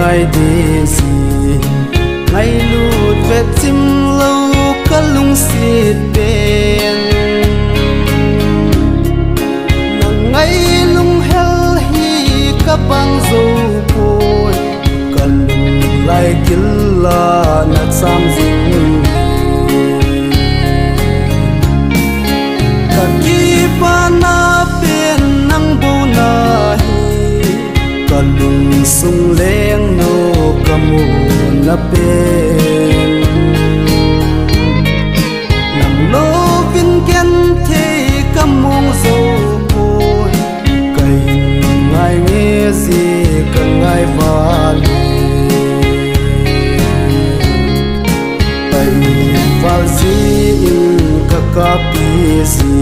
ngai đi gì ngay lụt vết chim lâu cả lung xịt bên nang ngay lung hel hi cả băng dâu côi cả lung lại killa nát sam dinh cả ki pa na bên nang bu na hi cả lung sung leng no kamu na bên nang lo vin ken the kamong dâu côi cây ngai nghe gì cả ngai va in kakapi si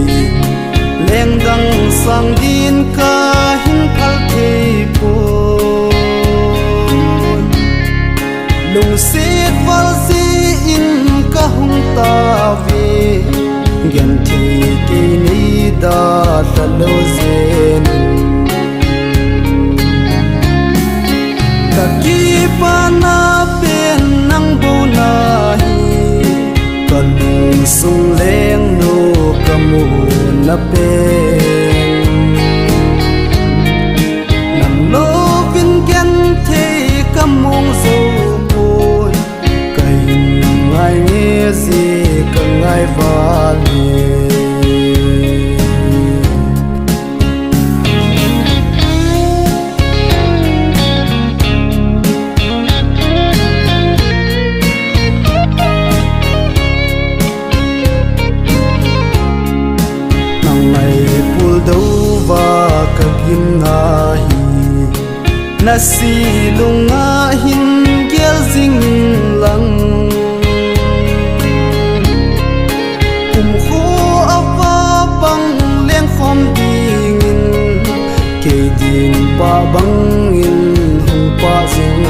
leng dang sang din ka hin khal thei po lung sit wal si in ka hung ta ve gen thi ke ni da ta lo zen ka ki pa na pen nang bu na kalung sung leng no kamu na pen nang lo vin gen the kamong zo boy kai ngai nghe gì ka ngai va na hi na si lunga hin gel jing lang kho ava bang leng khom ding in ke din pa bang in hung pa jing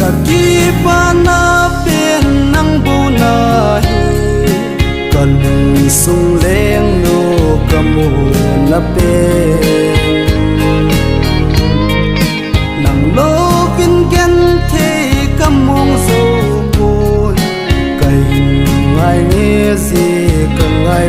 ka ki pa na pen nang bu na hi kalung sung leng no kamu na pen nang lo vin gen the kamong zo boy kai ngai nghe gì ka ngai